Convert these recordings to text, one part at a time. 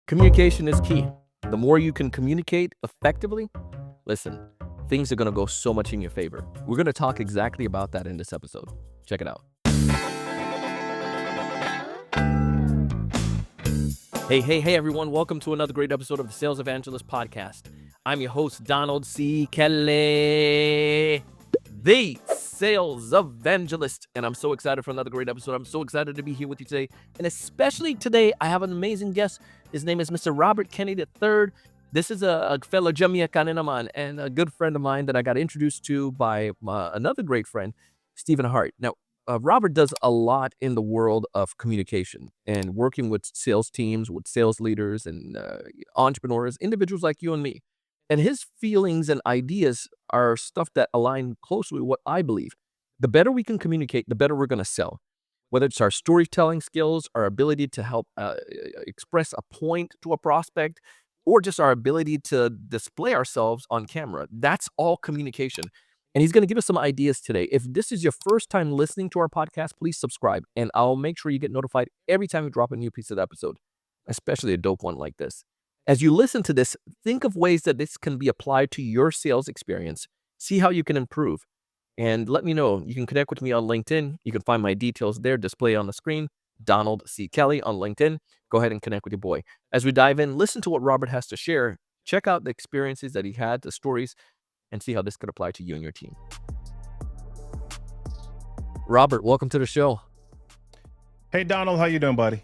Communication is key. The more you can communicate effectively, listen, things are going to go so much in your favor. We're going to talk exactly about that in this episode. Check it out. Hey, everyone. Welcome to another great episode of the Sales Evangelist Podcast. I'm your host, Donald C. Kelly, the Sales Evangelist. And I'm so excited for another great episode. I'm so excited to be here with you today. And especially today, I have an amazing guest. His name is Mr. Robert Kennedy III. This is a fellow Jamaican naman and a good friend of mine that I got introduced to by another great friend, Stephen Hart. Now, Robert does a lot in the world of communication and working with sales teams, with sales leaders and entrepreneurs, individuals like you and me. And his feelings and ideas are stuff that align closely with what I believe. The better we can communicate, the better we're going to sell. Whether it's our storytelling skills, our ability to help express a point to a prospect, or just our ability to display ourselves on camera, that's all communication. And he's going to give us some ideas today. If this is your first time listening to our podcast, please subscribe, and I'll make sure you get notified every time we drop a new piece of the episode, especially a dope one like this. As you listen to this, think of ways that this can be applied to your sales experience. See how you can improve. And let me know. You can connect with me on LinkedIn. You can find my details there, display on the screen. Donald C. Kelly on LinkedIn. Go ahead and connect with your boy. As we dive in, listen to what Robert has to share. Check out the experiences that he had, the stories, and see how this could apply to you and your team. Robert, welcome to the show. Hey, Donald, how you doing, buddy?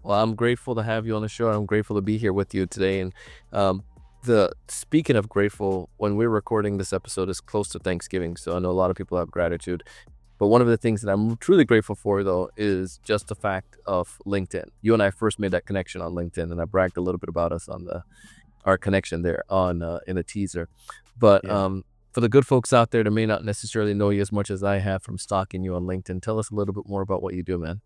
Well, I'm grateful to have you on the show. I'm grateful to be here with you today. And speaking of grateful, when we're recording this episode, is close to Thanksgiving, so I know a lot of people have gratitude. But one of the things that I'm truly grateful for, though, is just the fact of LinkedIn. You and I first made that connection on LinkedIn, and I bragged a little bit about us on our connection there on in a teaser. But for the good folks out there that may not necessarily know you as much as I have from stalking you on LinkedIn, tell us a little bit more about what you do, man.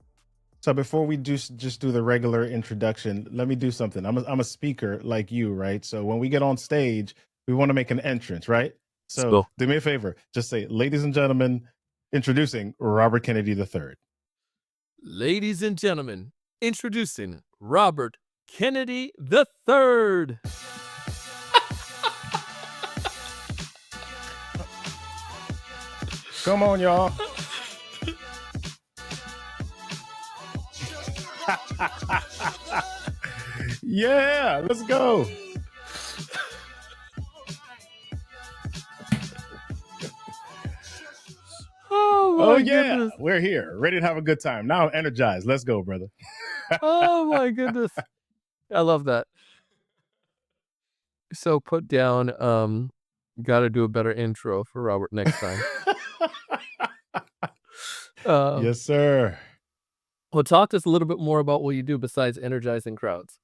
So before we just do the regular introduction, let me do something. I'm a speaker like you, right? So when we get on stage, we want to make an entrance, right? So do me a favor, just say, ladies and gentlemen, introducing Robert Kennedy III. Ladies and gentlemen, introducing Robert Kennedy III. Come on, y'all. Yeah, let's go. Oh yeah, goodness. we're here, ready to have a good time. Now I'm energized. Let's go, brother. Oh my goodness. I love that. So put down, got to do a better intro for Robert next time. Yes, sir. Well, talk to us a little bit more about what you do besides energizing crowds.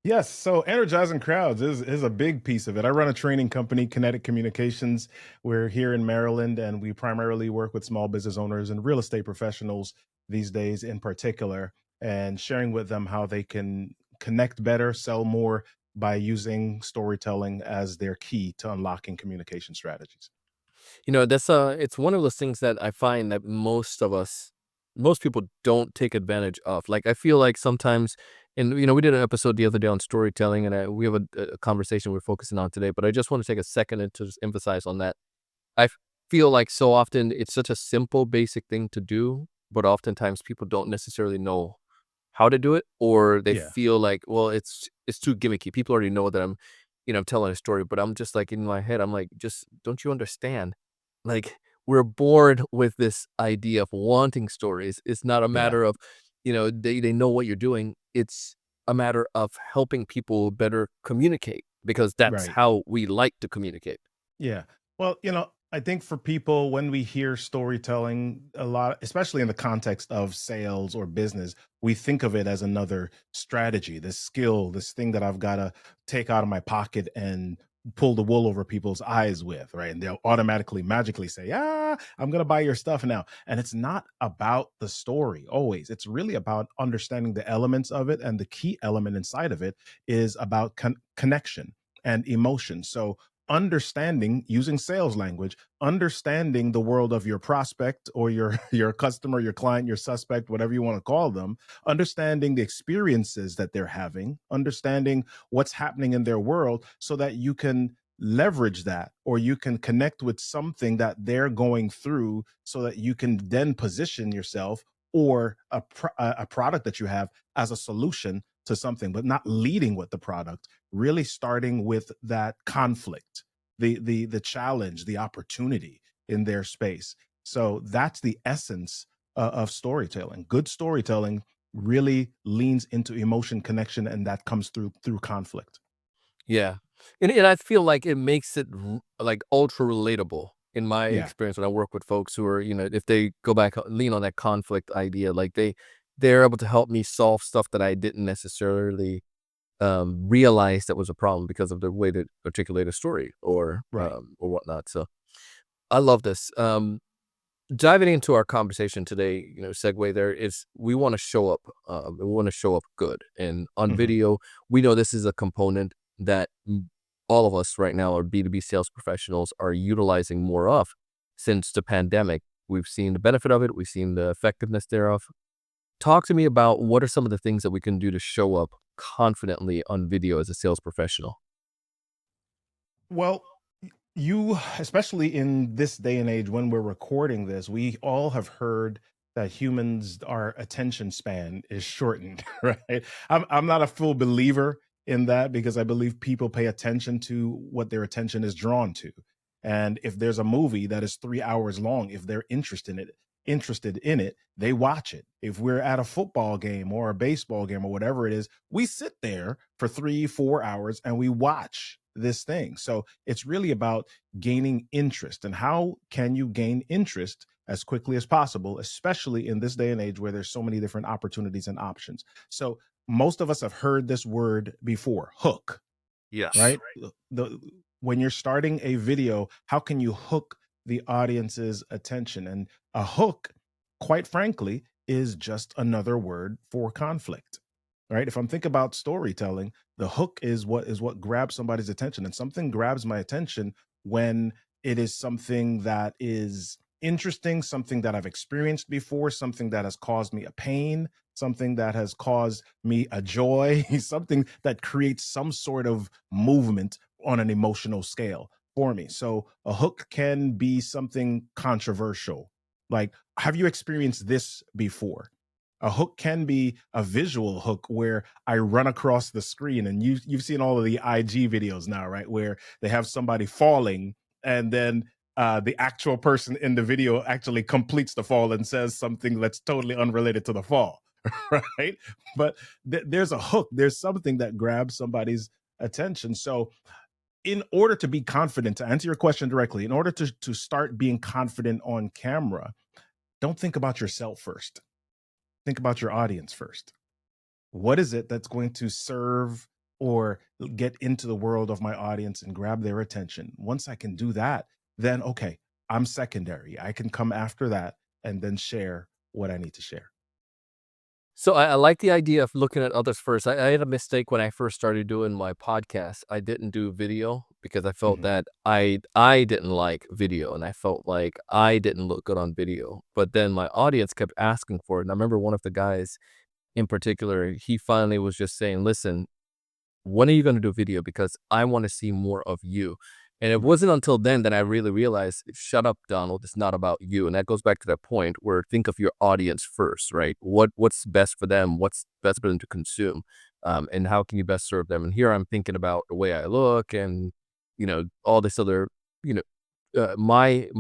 Yes, so energizing crowds is a big piece of it. I run a training company, Kennetik Kommunications. We're here in Maryland, and we primarily work with small business owners and real estate professionals these days in particular, and sharing with them how they can connect better, sell more by using storytelling as their key to unlocking communication strategies. You know, that's it's one of those things that I find that most people don't take advantage of. Like, I feel like sometimes, and we did an episode the other day on storytelling, and we have a conversation we're focusing on today, but I just want to take a second and to just emphasize on that. I feel like so often it's such a simple, basic thing to do, but oftentimes people don't necessarily know how to do it, or they feel like, well, it's too gimmicky. People already know that I'm telling a story, but I'm just like, in my head, I'm like, just don't you understand? Like, we're bored with this idea of wanting stories. It's not a matter of, they know what you're doing. It's a matter of helping people better communicate, because that's how we like to communicate. Yeah. Well, I think for people, when we hear storytelling a lot, especially in the context of sales or business, we think of it as another strategy, this skill, this thing that I've got to take out of my pocket and pull the wool over people's eyes with, right? And they'll automatically, magically say, I'm going to buy your stuff now. And it's not about the story always. It's really about understanding the elements of it. And the key element inside of it is about connection and emotion. So understanding, using sales language, understanding the world of your prospect or your your customer, your client, your suspect, whatever you want to call them, understanding the experiences that they're having, understanding what's happening in their world, so that you can leverage that, or you can connect with something that they're going through, so that you can then position yourself or a product that you have as a solution to something, but not leading with the product, really starting with that conflict, the challenge, the opportunity in their space. So that's the essence of storytelling. Good storytelling really leans into emotion connection, and that comes through conflict. Yeah. And I feel like it makes it like ultra relatable in my Yeah. experience when I work with folks who are, if they go back, lean on that conflict idea, like they're able to help me solve stuff that I didn't necessarily realize that was a problem because of the way to articulate a story Right. or whatnot. So I love this. Diving into our conversation today, segue there is we want to show up. We want to show up good, and on Hmm. video, we know this is a component that all of us right now, our B2B sales professionals, are utilizing more of since the pandemic. We've seen the benefit of it. We've seen the effectiveness thereof. Talk to me about what are some of the things that we can do to show up confidently on video as a sales professional. Well, you, especially in this day and age when we're recording this, we all have heard that humans, our attention span is shortened, right? I'm not a full believer in that, because I believe people pay attention to what their attention is drawn to. And if there's a movie that is 3 hours long, if they're interested in it, they watch it. If we're at a football game or a baseball game or whatever it is, we sit there for 3, 4 hours and we watch this thing. So it's really about gaining interest. And how can you gain interest as quickly as possible, especially in this day and age where there's so many different opportunities and options? So most of us have heard this word before: hook, Yes. right? When you're starting a video, how can you hook the audience's attention? And a hook, quite frankly, is just another word for conflict, right? If I'm thinking about storytelling, the hook is what grabs somebody's attention. And something grabs my attention when it is something that is interesting, something that I've experienced before, something that has caused me a pain, something that has caused me a joy, something that creates some sort of movement on an emotional scale for me. So a hook can be something controversial. Like, have you experienced this before? A hook can be a visual hook where I run across the screen, and you've seen all of the IG videos now, right? Where they have somebody falling, and then the actual person in the video actually completes the fall and says something that's totally unrelated to the fall, right? But there's a hook. There's something that grabs somebody's attention. So in order to be confident, to answer your question directly, in order to start being confident on camera, don't think about yourself first. Think about your audience first. What is it that's going to serve or get into the world of my audience and grab their attention? Once I can do that, then okay, I'm secondary. I can come after that and then share what I need to share. So I like the idea of looking at others first. I had a mistake when I first started doing my podcast. I didn't do video because I felt Mhm. that I didn't like video, and I felt like I didn't look good on video. But then my audience kept asking for it. And I remember one of the guys in particular, he finally was just saying, "Listen, when are you gonna do video? Because I wanna see more of you." And it Right. wasn't until then that I really realized, "Shut up, Donald, it's not about you." And that goes back to that point where think of your audience first, right? What's best for them? What's best for them to consume? And how can you best serve them? And here I'm thinking about the way I look and, all this other, you know, my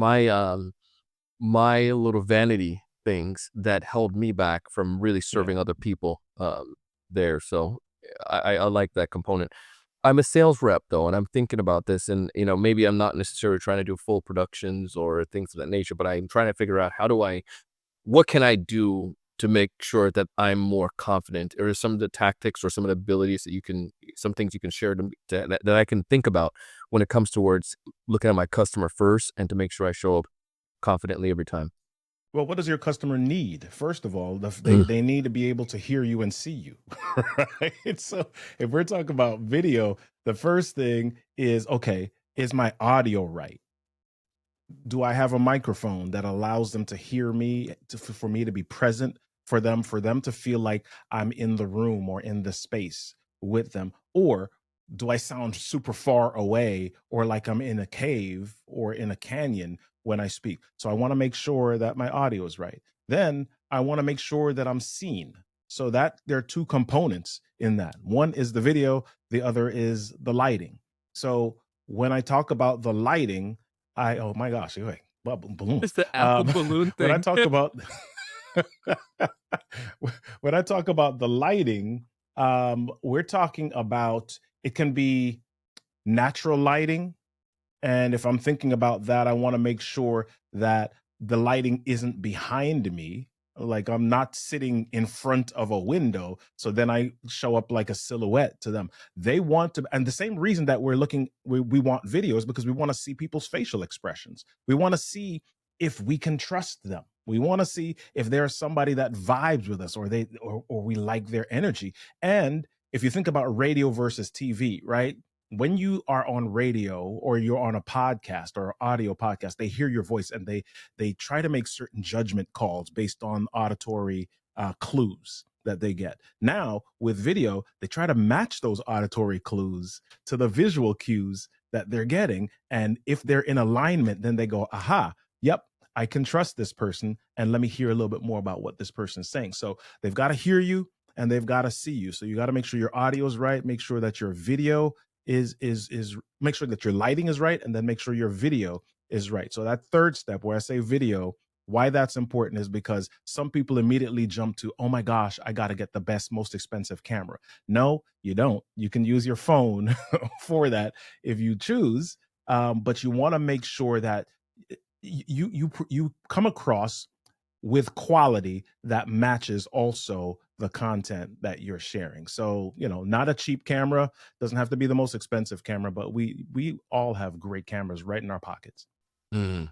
little vanity things that held me back from really Yeah. serving other people, there. So I like that component. I'm a sales rep though, and I'm thinking about this, and maybe I'm not necessarily trying to do full productions or things of that nature, but I'm trying to figure out what can I do to make sure that I'm more confident, or some of the tactics or some of the abilities some things you can share that I can think about when it comes towards looking at my customer first and to make sure I show up confidently every time. Well, what does your customer need? First of all, they Mm. they need to be able to hear you and see you, right? So if we're talking about video, the first thing is okay. Is my audio right? Do I have a microphone that allows them to hear me, for me to be present for them to feel like I'm in the room or in the space with them? Or do I sound super far away or like I'm in a cave or in a canyon when I speak? So I want to make sure that my audio is right. Then I want to make sure that I'm seen. So that there are two components in that. One is the video, the other is the lighting. So when I talk about the lighting, oh my gosh, wait, balloon. It's the Apple balloon When I thing. talk about when I talk about the lighting, we're talking about, it can be natural lighting, and if I'm thinking about that, I want to make sure that the lighting isn't behind me. Like I'm not sitting in front of a window. So then I show up like a silhouette to them. They want to, and the same reason that we want videos, because we want to see people's facial expressions. We want to see if we can trust them. We want to see if there's somebody that vibes with us, or we like their energy. And if you think about radio versus TV, right? When you are on radio or you're on a podcast or audio podcast, they hear your voice and they try to make certain judgment calls based on auditory clues that they get. Now with video, they try to match those auditory clues to the visual cues that they're getting, and if they're in alignment, then they go, aha, yep, I can trust this person, and let me hear a little bit more about what this person's saying. So they've got to hear you and they've got to see you. So you got to make sure your audio is right, make sure that your video is make sure that your lighting is right, and then make sure your video is right. So that third step where I say video, why that's important is because some people immediately jump to, oh my gosh, I got to get the best, most expensive camera. No, you don't. You can use your phone for that if you choose, but you want to make sure that you come across with quality that matches also the content that you're sharing. So, not a cheap camera, doesn't have to be the most expensive camera, but we all have great cameras right in our pockets. Mm.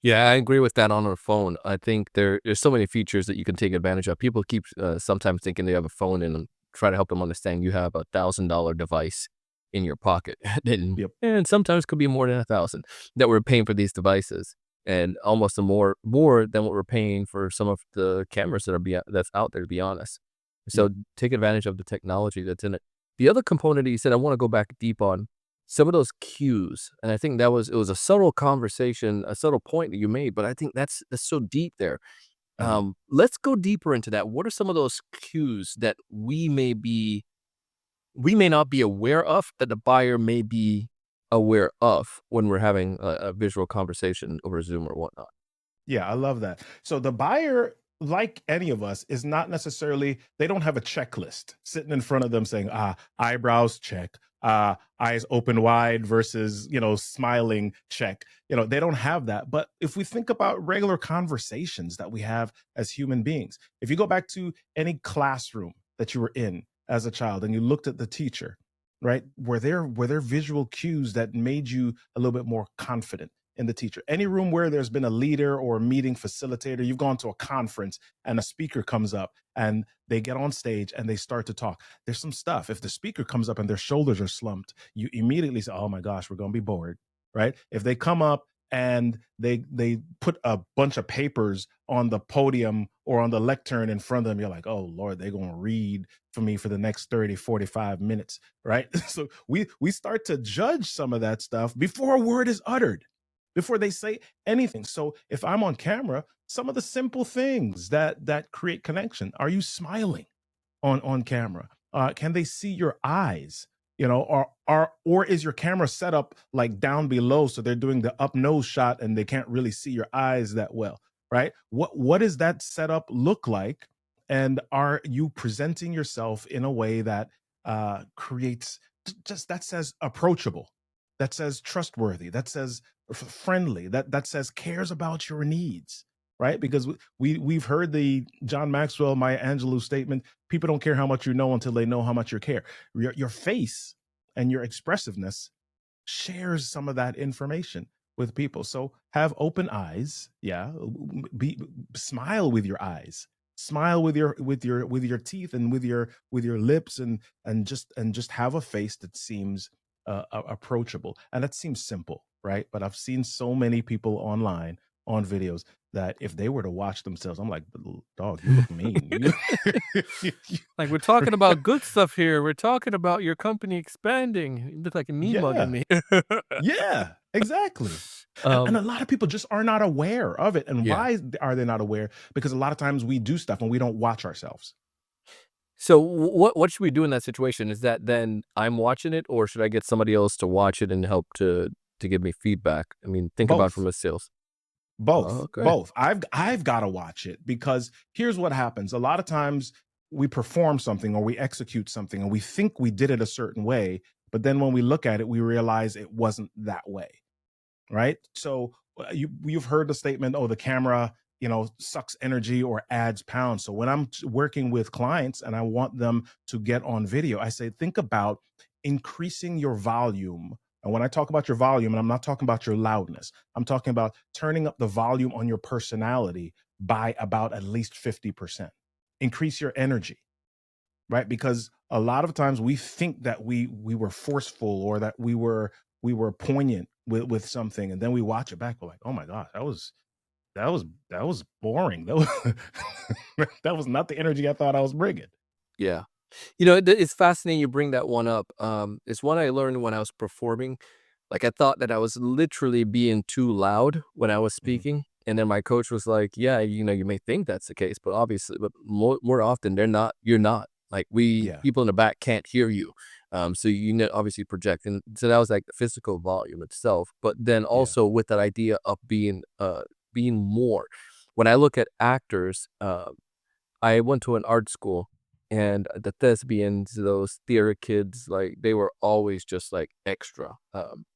Yeah, I agree with that on our phone. I think there's so many features that you can take advantage of. People keep sometimes thinking they have a phone and try to help them understand you have $1,000 device in your pocket. Yep. And sometimes could be more than 1,000 that we're paying for these devices, and almost more than what we're paying for some of the cameras that's out there, to be honest. Yep. So take advantage of the technology that's in it. The other component that you said I want to go back deep on, some of those cues, and I think it was a subtle conversation, a subtle point that you made, but I think that's so deep there. Mhm. Let's go deeper into that. What are some of those cues that we may not be aware of, that the buyer may be aware of when we're having a visual conversation over Zoom or whatnot? Yeah, I love that. So the buyer, like any of us, is not necessarily, they don't have a checklist sitting in front of them saying, eyebrows check, eyes open wide versus, smiling check. They don't have that. But if we think about regular conversations that we have as human beings, if you go back to any classroom that you were in as a child and you looked at the teacher, right? Were there visual cues that made you a little bit more confident in the teacher? Any room where there's been a leader or a meeting facilitator, you've gone to a conference and a speaker comes up and they get on stage and they start to talk. There's some stuff. If the speaker comes up and their shoulders are slumped, you immediately say, oh my gosh, we're going to be bored, right? If they come up and they put a bunch of papers on the podium or on the lectern in front of them, you're like, oh Lord, they're going to read for me for the next 30, 45 minutes, right? So we start to judge some of that stuff before a word is uttered, before they say anything. So if I'm on camera, some of the simple things that create connection. Are you smiling on camera? Can they see your eyes? Or is your camera set up like down below, so they're doing the up nose shot and they can't really see your eyes that well, right? What does that setup look like? And are you presenting yourself in a way that creates, just that says approachable, that says trustworthy, that says friendly, that says cares about your needs, right? Because we've heard the John Maxwell, Maya Angelou statement: people don't care how much you know until they know how much you care. Your face and your expressiveness shares some of that information with people. So have open eyes. Yeah, be smile with your eyes, smile with your teeth and with your lips, and just have a face that seems approachable. And that seems simple, right? But I've seen so many people online on videos that if they were to watch themselves, I'm like, dog, you look mean. Like, we're talking about good stuff here. We're talking about your company expanding. You look like a mean mugging Yeah. me. Yeah, exactly. And Um, a lot of people just are not aware of it. And yeah. why are they not aware? Because a lot of times we do stuff and we don't watch ourselves. So what should we do in that situation? Is that then I'm watching it, or should I get somebody else to watch it and help to give me feedback? I mean, think about it from Both. a sales. Oh, Both, okay. both. I've got to watch it because here's what happens. A lot of times we perform something or we execute something and we think we did it a certain way, but then when we look at it, we realize it wasn't that way. Right? So you've heard the statement, oh, the camera, sucks energy or adds pounds. So when I'm working with clients and I want them to get on video, I say, think about increasing your volume. And when I talk about your volume, and I'm not talking about your loudness, I'm talking about turning up the volume on your personality by about at least 50%. Increase your energy, right? Because a lot of times we think that we were forceful or that we were poignant with something, and then we watch it back, we're like, oh my gosh, that was boring. That was that was not the energy I thought I was bringing. Yeah. It's fascinating you bring that one up. It's one I learned when I was performing. Like, I thought that I was literally being too loud when I was Mhm. speaking, and then my coach was like, "Yeah, you may think that's the case, but obviously, but more often they're not. You're not. Like, we Yeah, people in the back can't hear you, so obviously project." And so that was like the physical volume itself, but then yeah, also with that idea of being more. When I look at actors, I went to an art school, and the thespians, those theater kids, like, they were always just, like, extra.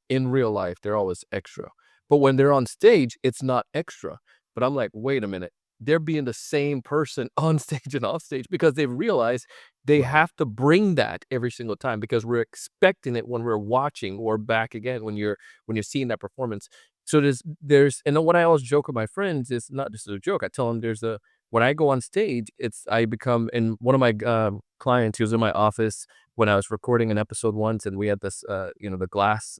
In real life, they're always extra. But when they're on stage, it's not extra. But I'm like, "Wait a minute. They're being the same person on stage and off stage," because they've realized they right, have to bring that every single time because we're expecting it when we're watching or back again when you're seeing that performance. So there's and then what I always joke with my friends is not just a joke. I tell them there's a when I go on stage, I become and one of my, clients, he was in my office when I was recording an episode once, and we had this, the glass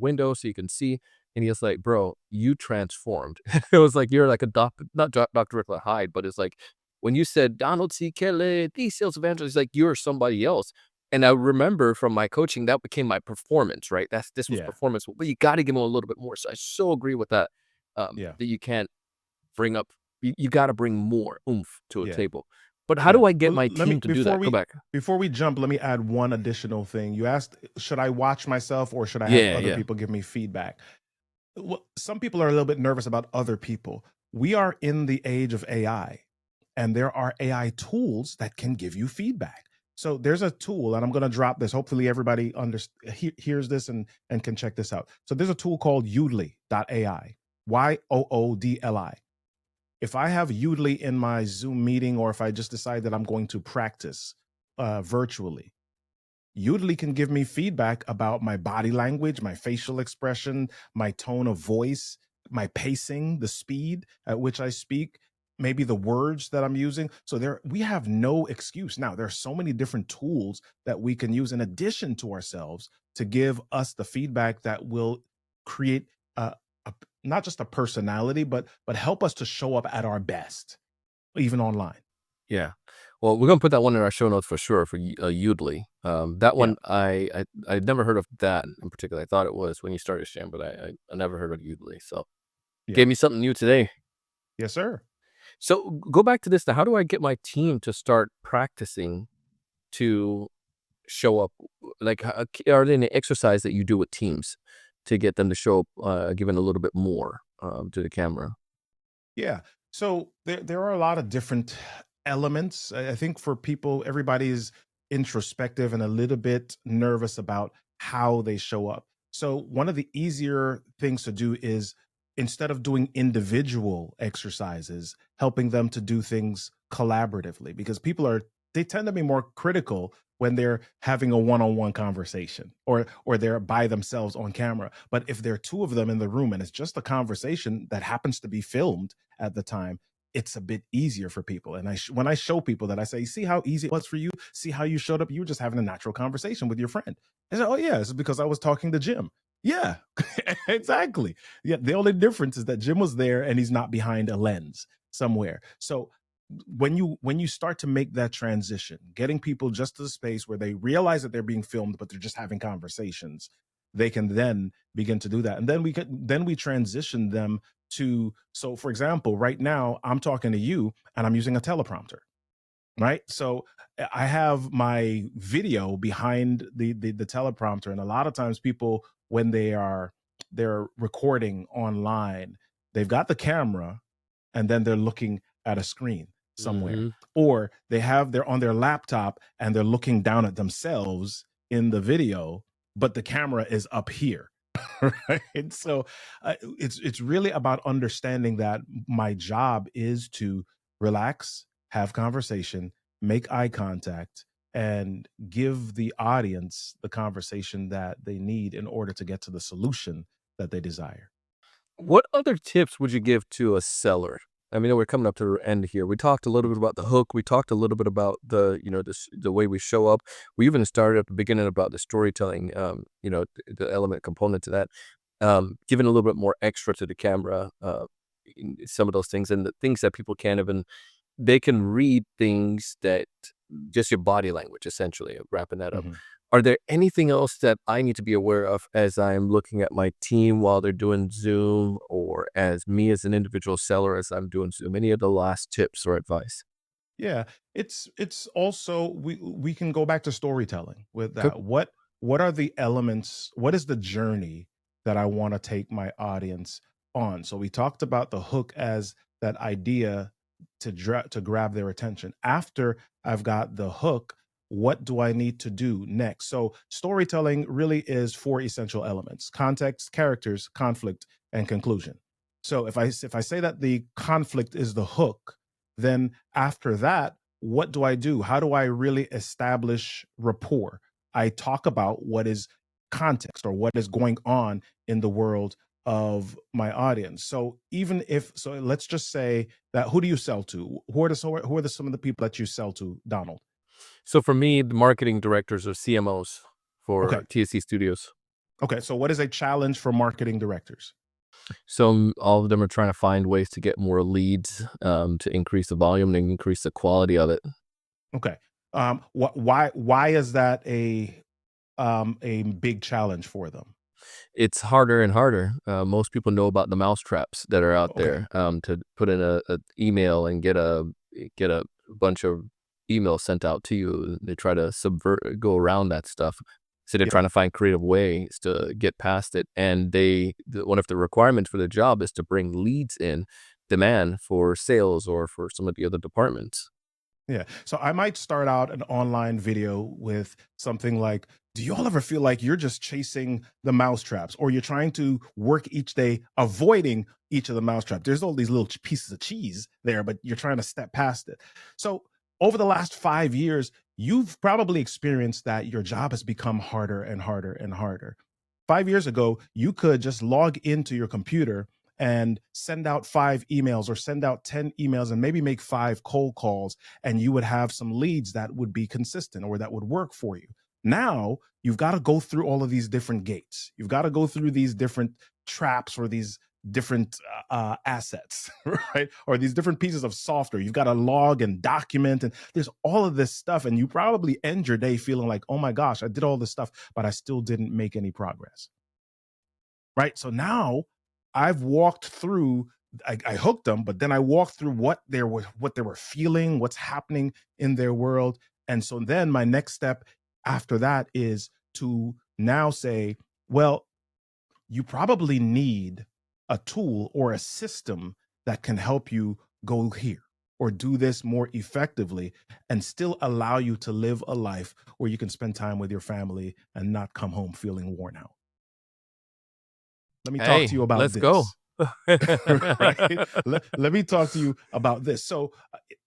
window so you can see, and he was like, "Bro, you transformed." It was like, you're like a not Dr. Jekyll Hyde, but it's like, when you said, "Donald C. Kelly, the sales evangelist," like, you're somebody else. And I remember from my coaching, that became my performance, right? This was yeah, performance, but you gotta give give 'em a little bit more. So I so agree with that, yeah, that you can't bring up you gotta bring more oomph to a yeah, table. But how yeah. do I get Well, my let me team to do that? Go back. before we jump, let me add one additional thing. You asked, should I watch myself or should I have Yeah, other yeah. people give me feedback? Well, some people are a little bit nervous about other people. We are in the age of AI, and there are AI tools that can give you feedback. So there's a tool, and I'm going to drop this. Hopefully, everybody hears this and can check this out. So there's a tool called Yoodli.ai, Yoodli. If I have Yoodli in my Zoom meeting, or if I just decide that I'm going to practice virtually, Udly can give me feedback about my body language, my facial expression, my tone of voice, my pacing, the speed at which I speak, maybe the words that I'm using. So there we have no excuse. Now, there are so many different tools that we can use in addition to ourselves to give us the feedback that will create a not just a personality, but help us to show up at our best, even online. Yeah. Well, we're gonna put that one in our show notes for sure for Udly. That Yeah, one I'd never heard of that in particular. I thought it was when you started sharing, but I never heard of Udly. So yeah. gave me something new today. Yes, sir. So go back to this now. How do I get my team to start practicing to show up? Like, are there any exercise that you do with teams to get them to show up, giving a little bit more to the camera? Yeah. So there are a lot of different elements. I think for people, everybody is introspective and a little bit nervous about how they show up. So one of the easier things to do is, instead of doing individual exercises, helping them to do things collaboratively, because they tend to be more critical when they're having a one-on-one conversation, or they're by themselves on camera. But if there are two of them in the room and it's just a conversation that happens to be filmed at the time, it's a bit easier for people. And when I show people that, I say, see how easy it was for you? See how you showed up? You were just having a natural conversation with your friend. I said, oh, yeah, it's because I was talking to Jim. Yeah, exactly. Yeah, the only difference is that Jim was there and he's not behind a lens somewhere. So when you start to make that transition, getting people just to the space where they realize that they're being filmed, but they're just having conversations, they can then begin to do that. And then we transition them to, so for example, right now I'm talking to you and I'm using a teleprompter, right? So I have my video behind the teleprompter, and a lot of times people, when they're recording online, they've got the camera and then they're looking at a screen somewhere, Mm-hmm. or they're on their laptop and they're looking down at themselves in the video, but the camera is up here. Right? So it's really about understanding that my job is to relax, have conversation, make eye contact, and give the audience the conversation that they need in order to get to the solution that they desire. What other tips would you give to a seller? I mean, we're coming up to the end here. We talked a little bit about the hook. We talked a little bit about the way we show up. We even started at the beginning about the storytelling, the element component to that, giving a little bit more extra to the camera, some of those things, and the things that people can't even, they can read things that just your body language, essentially, wrapping that up. Mhm. Are there anything else that I need to be aware of as I'm looking at my team while they're doing Zoom, or as me as an individual seller as I'm doing Zoom? Any of the last tips or advice? Yeah, it's also, we can go back to storytelling with Okay. that. What are the elements? What is the journey that I want to take my audience on? So we talked about the hook as that idea to grab their attention. After I've got the hook, what do I need to do next? So storytelling really is four essential elements: context, characters, conflict, and conclusion. So if I say that the conflict is the hook, then after that, what do I do? How do I really establish rapport? I talk about what is context or what is going on in the world of my audience. So even if, so let's just say that, who do you sell to? Who are some of the people that you sell to, Donald? So for me, the marketing directors or CMOs Okay. for TSC Studios. Okay. So what is a challenge for marketing directors? So all of them are trying to find ways to get more leads, to increase the volume and increase the quality of it. Okay. Why is that a big challenge for them? It's harder and harder. Most people know about the mouse traps that are out Okay. there, to put in a email and get a bunch of emails sent out to you. They try to go around that stuff. So they're Yeah. trying to find creative ways to get past it. And one of the requirements for the job is to bring leads in, demand for sales or for some of the other departments. Yeah. So I might start out an online video with something like, do you all ever feel like you're just chasing the mousetraps, or you're trying to work each day avoiding each of the mousetraps? There's all these little pieces of cheese there, but you're trying to step past it. So over the last 5 years, you've probably experienced that your job has become harder and harder and harder. 5 years ago, you could just log into your computer and send out 5 emails or send out 10 emails and maybe make 5 cold calls, and you would have some leads that would be consistent or that would work for you. Now you've got to go through all of these different gates. You've got to go through these different traps or these different assets, right? Or these different pieces of software. You've got to log and document, and there's all of this stuff. And you probably end your day feeling like, oh my gosh, I did all this stuff, but I still didn't make any progress. Right. So now I've walked through, I hooked them, but then I walked through what they were feeling, what's happening in their world. And so then my next step after that is to now say, well, you probably need a tool or a system that can help you go here or do this more effectively and still allow you to live a life where you can spend time with your family and not come home feeling worn out. Let me talk to Hey, you about let's go. this. Right? Let me talk to you about this. So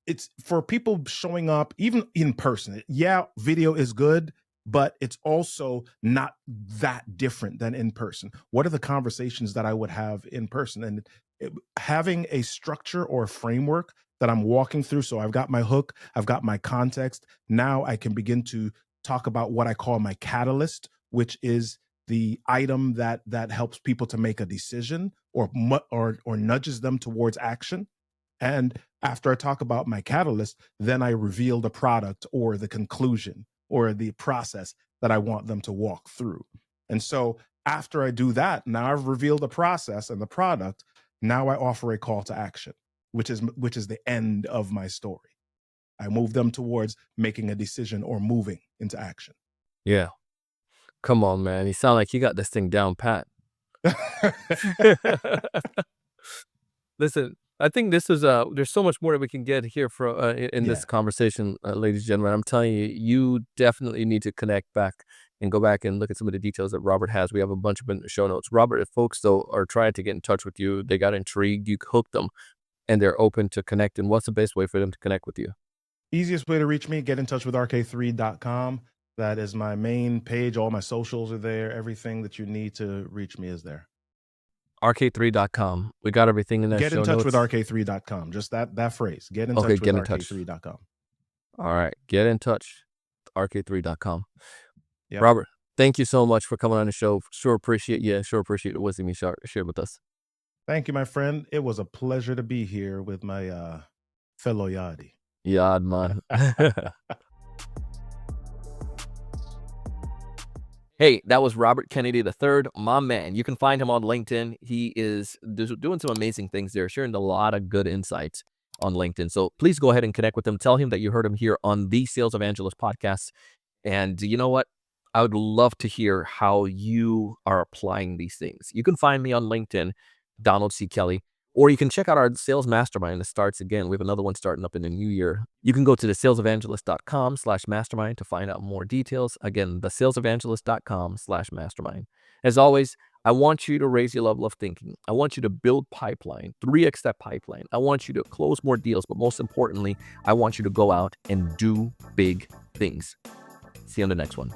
it's for people showing up even in person. Yeah, video is good, but it's also not that different than in person. What are the conversations that I would have in person? And Having a structure or a framework that I'm walking through. So I've got my hook, I've got my context. Now I can begin to talk about what I call my catalyst, which is the item that helps people to make a decision or nudges them towards action. And after I talk about my catalyst, then I reveal the product or the conclusion or the process that I want them to walk through. And so after I do that, now I've revealed the process and the product. Now I offer a call to action, which is the end of my story. I move them towards making a decision or moving into action. Yeah. Come on, man. You sound like you got this thing down pat. Listen, I think this is there's so much more that we can get here in this conversation, ladies and gentlemen. I'm telling you, you definitely need to connect back and go back and look at some of the details that Robert has. We have a bunch of them in the show notes. Robert, if folks though are trying to get in touch with you, they got intrigued, you hooked them, and they're open to connecting, what's the best way for them to connect with you? Easiest way to reach me, get in touch with rk3.com. That is my main page. All my socials are there. Everything that you need to reach me is there. rk3.com. We got everything in that Get show in touch notes. with rk3.com. Just that phrase. Get in touch with rk3.com. All right. Get in touch. rk3.com. Yep. Robert, thank you so much for coming on the show. Sure appreciate you. Sure appreciate the wisdom you shared with us. Thank you, my friend. It was a pleasure to be here with my fellow Yadi. Yad, man. Hey, that was Robert Kennedy III, my man. You can find him on LinkedIn. He is doing some amazing things there, sharing a lot of good insights on LinkedIn. So please go ahead and connect with him. Tell him that you heard him here on the Sales Evangelist podcast. And you know what? I would love to hear how you are applying these things. You can find me on LinkedIn, Donald C. Kelly, or you can check out our sales mastermind that starts again. We have another one starting up in the new year. You can go to thesalesevangelist.com/mastermind to find out more details. Again, thesalesevangelist.com/mastermind. As always, I want you to raise your level of thinking. I want you to build pipeline, 3x that pipeline. I want you to close more deals, but most importantly, I want you to go out and do big things. See you on the next one.